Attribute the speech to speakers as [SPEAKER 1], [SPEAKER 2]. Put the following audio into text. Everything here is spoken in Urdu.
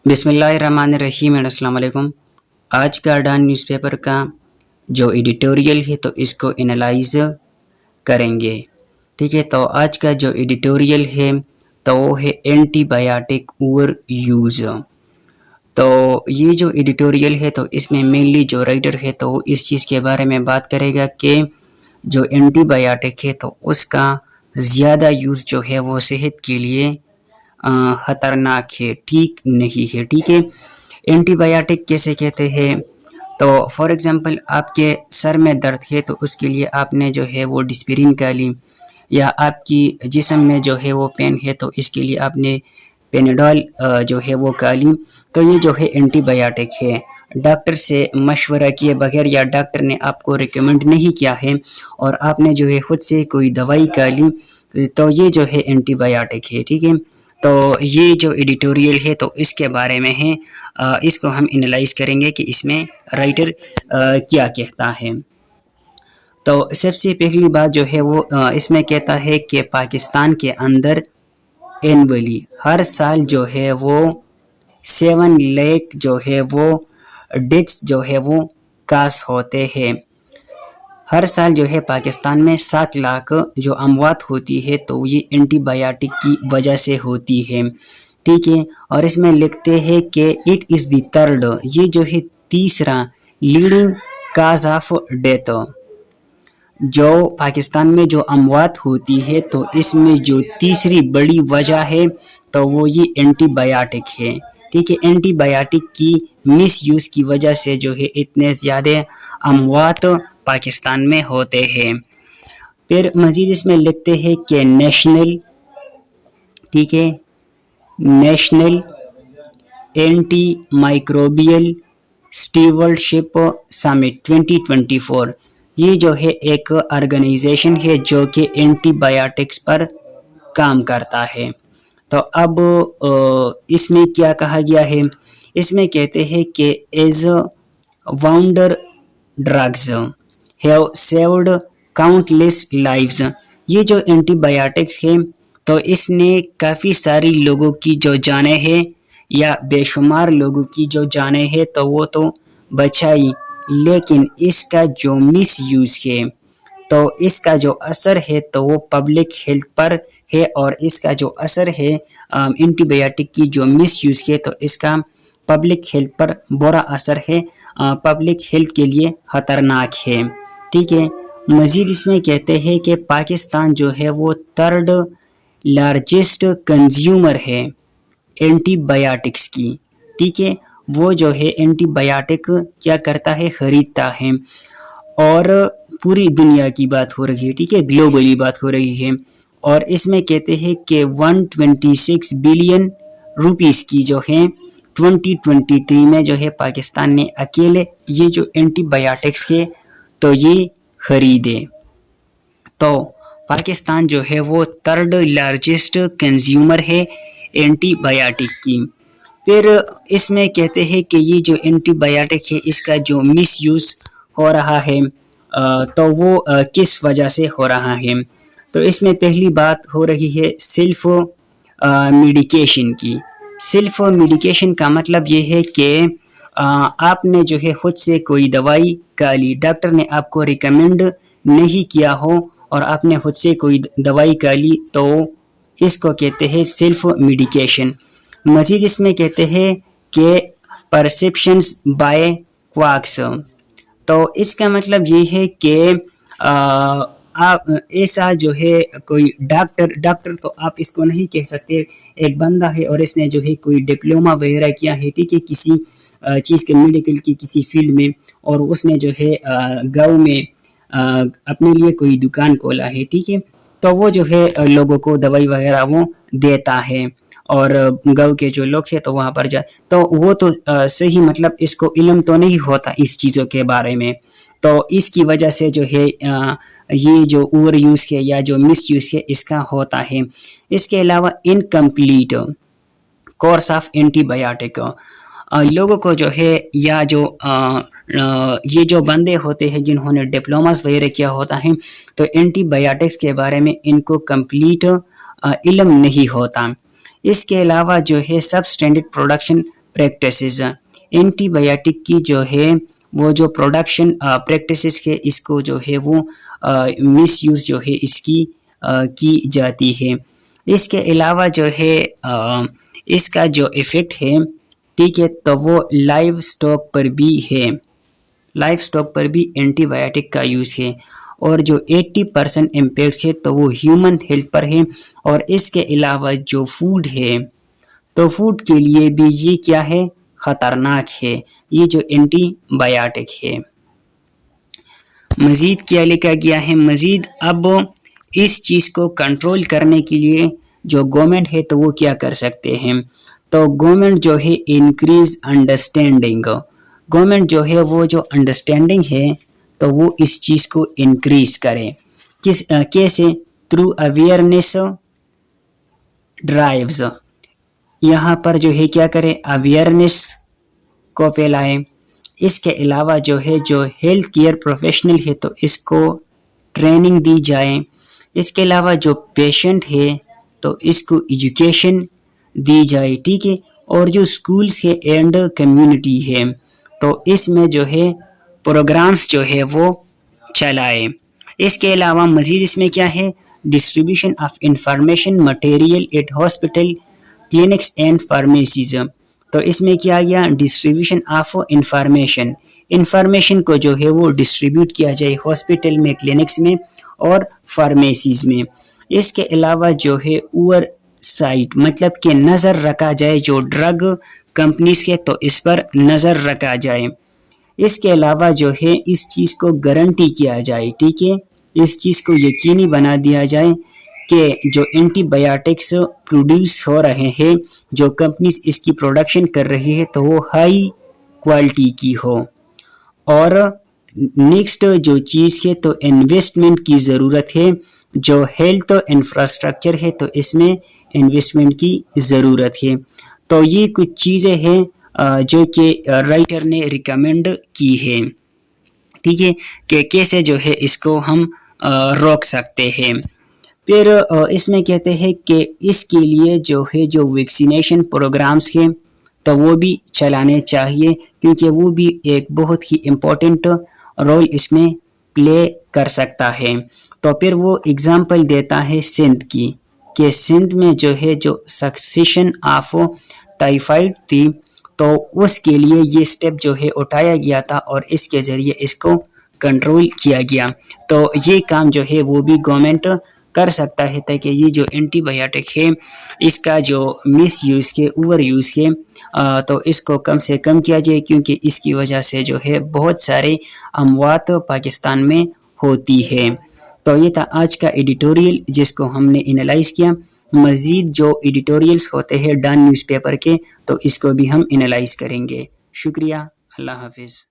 [SPEAKER 1] بسم اللہ الرحمن الرحیم، السلام علیکم۔ آج کا ڈان نیوز پیپر کا جو ایڈیٹوریل ہے تو اس کو انالائز کریں گے، ٹھیک ہے۔ تو آج کا جو ایڈیٹوریل ہے تو وہ ہے اینٹی بایوٹک اوور یوز۔ تو یہ جو ایڈیٹوریل ہے تو اس میں مینلی جو رائٹر ہے تو وہ اس چیز کے بارے میں بات کرے گا کہ جو اینٹی بایوٹک ہے تو اس کا زیادہ یوز جو ہے وہ صحت کے لیے خطرناک ہے، ٹھیک نہیں ہے، ٹھیک ہے۔ اینٹی بایوٹک کیسے کہتے ہیں؟ تو فار ایگزامپل آپ کے سر میں درد ہے تو اس کے لیے آپ نے جو ہے وہ ڈسپرین کا لی، یا آپ کی جسم میں جو ہے وہ پین ہے تو اس کے لیے آپ نے پینیڈول جو ہے وہ کا لی، تو یہ جو ہے اینٹی بایوٹک ہے۔ ڈاکٹر سے مشورہ کیے بغیر یا ڈاکٹر نے آپ کو ریکمینڈ نہیں کیا ہے اور آپ نے جو ہے خود سے کوئی دوائی کا لی تو یہ جو ہے اینٹی بایوٹک ہے، ٹھیک ہے۔ تو یہ جو ایڈیٹوریل ہے تو اس کے بارے میں ہے، اس کو ہم انالائز کریں گے کہ اس میں رائٹر کیا کہتا ہے۔ تو سب سے پہلی بات جو ہے وہ اس میں کہتا ہے کہ پاکستان کے اندر اینولی ہر سال جو ہے وہ 7 لاکھ جو ہے وہ ڈیتھس جو ہے وہ کاس ہوتے ہیں۔ ہر سال جو ہے پاکستان میں 7 لاکھ جو اموات ہوتی ہے تو یہ اینٹی بایوٹک کی وجہ سے ہوتی ہے، ٹھیک ہے۔ اور اس میں لکھتے ہیں کہ اٹ از دی تھرڈ، یہ جو ہے تیسرا لیڈنگ کاز آف ڈیتھ، جو پاکستان میں جو اموات ہوتی ہے تو اس میں جو تیسری بڑی وجہ ہے تو وہ یہ اینٹی بایوٹک ہے، ٹھیک ہے۔ اینٹی بایوٹک کی مس یوز کی وجہ سے جو ہے اتنے زیادہ اموات پاکستان میں ہوتے ہیں۔ پھر مزید اس میں لکھتے ہیں کہ نیشنل، ٹھیک ہے، نیشنل اینٹی مائکروبیل اسٹیورڈشپ سمٹ 2024، یہ جو ہے ایک آرگنائزیشن ہے جو کہ اینٹی بایوٹکس پر کام کرتا ہے۔ تو اب اس میں کیا کہا گیا ہے؟ اس میں کہتے ہیں کہ as wander drugs have saved countless lives, یہ جو اینٹی بایوٹکس ہے تو اس نے کافی ساری لوگوں کی جو جانیں ہیں یا بے شمار لوگوں کی جو جانیں ہیں تو وہ تو بچائی، لیکن اس کا جو مس یوز ہے تو اس کا جو اثر ہے تو وہ پبلک ہیلتھ پر ہے، اور اس کا جو اثر ہے اینٹی بایوٹک کی جو مس یوز ہے تو اس کا پبلک ہیلتھ پر برا اثر ہے، پبلک ہیلتھ کے لیے خطرناک ہے، ٹھیک ہے۔ مزید اس میں کہتے ہیں کہ پاکستان جو ہے وہ تھرڈ لارجسٹ کنزیومر ہے اینٹی بایوٹکس کی، ٹھیک ہے۔ وہ جو ہے اینٹی بایوٹک کیا کرتا ہے؟ خریدتا ہے، اور پوری دنیا کی بات ہو رہی ہے، ٹھیک ہے، گلوبلی بات ہو رہی ہے۔ اور اس میں کہتے ہیں کہ 126 بلین روپیز کی جو ہے 2023 میں جو ہے پاکستان نے اکیلے یہ جو اینٹی بایوٹکس ہے تو یہ خریدے۔ تو پاکستان جو ہے وہ تھرڈ لارجسٹ کنزیومر ہے اینٹی بایوٹک کی۔ پھر اس میں کہتے ہیں کہ یہ جو اینٹی بایوٹک ہے اس کا جو مس یوز ہو رہا ہے تو وہ کس وجہ سے ہو رہا ہے؟ تو اس میں پہلی بات ہو رہی ہے سیلف میڈیکیشن کی۔ سیلف میڈیکیشن کا مطلب یہ ہے کہ آپ نے جو ہے خود سے کوئی دوائی کا لی، ڈاکٹر نے آپ کو ریکمینڈ نہیں کیا ہو اور آپ نے خود سے کوئی دوائی کا لی تو اس کو کہتے ہیں سیلف میڈیکیشن۔ مزید اس میں کہتے ہیں کہ پرسپشنز بائی کواکس، تو اس کا مطلب یہ ہے کہ آپ ایسا جو ہے کوئی ڈاکٹر تو آپ اس کو نہیں کہہ سکتے، ایک بندہ ہے اور اس نے جو ہے کوئی ڈپلومہ وغیرہ کیا ہے، ٹھیک ہے، کسی چیز کے میڈیکل کی کسی فیلڈ میں، اور اس نے جو ہے گاؤں میں اپنے لیے کوئی دکان کھولا ہے، ٹھیک ہے، تو وہ جو ہے لوگوں کو دوائی وغیرہ وہ دیتا ہے، اور گاؤں کے جو لوگ ہیں تو وہاں پر تو وہ تو صحیح، مطلب اس کو علم تو نہیں ہوتا اس چیزوں کے بارے میں، تو اس کی وجہ سے جو ہے یہ جو اوور یوز ہے یا جو مس یوز ہے اس کا ہوتا ہے۔ اس کے علاوہ انکمپلیٹ کورس آف اینٹی بایوٹک، لوگوں کو جو ہے یا جو یہ جو بندے ہوتے ہیں جنہوں نے ڈپلوماز وغیرہ کیا ہوتا ہے تو اینٹی بایوٹکس کے بارے میں ان کو کمپلیٹ علم نہیں ہوتا۔ اس کے علاوہ جو ہے سب standard production practices. Antibiotic کی جو ہے وہ جو پروڈکشن پریکٹسز ہے اس کو جو ہے وہ مس یوز جو ہے اس کی جاتی ہے. اس کے علاوہ جو ہے اس کا جو ایفیکٹ ہے ٹھیک ہے تو وہ لائیو سٹاک پر بھی ہے. لائف سٹاک پر بھی اینٹی بایوٹک کا یوز ہے اور جو 80% امپیکٹ ہے تو وہ ہیومن ہیلتھ پر ہے. اور اس کے علاوہ جو فوڈ ہے تو فوڈ کے لیے بھی یہ کیا ہے خطرناک ہے یہ جو اینٹی بایوٹک ہے. مزید کیا لکھا گیا ہے مزید اب اس چیز کو کنٹرول کرنے کے لیے جو گورنمنٹ ہے تو وہ کیا کر سکتے ہیں تو گورنمنٹ جو ہے انکریز انڈرسٹینڈنگ. گورنمنٹ جو ہے وہ جو انڈرسٹینڈنگ ہے تو وہ اس چیز کو انکریز کرے. کیسے؟ Through awareness drives. یہاں پر جو ہے کیا کرے اویئرنیس کو پھیلائے. اس کے علاوہ جو ہے جو ہیلتھ کیئر پروفیشنل ہے تو اس کو ٹریننگ دی جائے. اس کے علاوہ جو پیشنٹ ہے تو اس کو ایجوکیشن دی جائے ٹھیک ہے. اور جو سکولز ہے اینڈ کمیونٹی ہے تو اس میں جو ہے پروگرامز جو ہے وہ چلائے. اس کے علاوہ مزید اس میں کیا ہے distribution of information material at hospital clinics and pharmacies. تو اس میں کیا گیا ڈسٹریبیوشن آف انفارمیشن کو جو ہے وہ ڈسٹریبیوٹ کیا جائے ہاسپٹل میں کلینکس میں اور فارمیسیز میں. اس کے علاوہ جو ہے اوور سائٹ مطلب کہ نظر رکھا جائے جو ڈرگ کمپنیز کے تو اس پر نظر رکھا جائے. اس کے علاوہ جو ہے اس چیز کو گارنٹی کیا جائے ٹھیک ہے اس چیز کو یقینی بنا دیا جائے کہ جو اینٹی بایوٹکس پروڈیوس ہو رہے ہیں جو کمپنیز اس کی پروڈکشن کر رہی ہے تو وہ ہائی کوالٹی کی ہو. اور نیکسٹ جو چیز ہے تو انویسٹمنٹ کی ضرورت ہے. جو ہیلتھ انفراسٹرکچر ہے تو اس میں انویسٹمنٹ کی ضرورت ہے. تو یہ کچھ چیزیں ہیں جو کہ رائٹر نے ریکمینڈ کی ہے ٹھیک ہے کہ کیسے جو ہے اس کو ہم روک سکتے ہیں. پھر اس میں کہتے ہیں کہ اس کے لیے جو ہے جو ویکسینیشن پروگرامز ہیں تو وہ بھی چلانے چاہیے کیونکہ وہ بھی ایک بہت ہی امپورٹنٹ رول اس میں پلے کر سکتا ہے. تو پھر وہ اگزامپل دیتا ہے سندھ کی کہ سندھ میں جو ہے جو سکسیشن آف ٹائیفائڈ تھی تو اس کے لیے یہ سٹیپ جو ہے اٹھایا گیا تھا اور اس کے ذریعے اس کو کنٹرول کیا گیا. تو یہ کام جو ہے وہ بھی گورنمنٹ کر سکتا ہے تاکہ یہ جو اینٹی بایوٹک ہے اس کا جو مس یوز ہے اوور یوز ہے تو اس کو کم سے کم کیا جائے کیونکہ اس کی وجہ سے جو ہے بہت سارے اموات پاکستان میں ہوتی ہے. تو یہ تھا آج کا ایڈیٹوریل جس کو ہم نے انالائز کیا. مزید جو ایڈیٹوریلز ہوتے ہیں ڈان نیوز پیپر کے تو اس کو بھی ہم انالائز کریں گے. شکریہ. اللہ حافظ.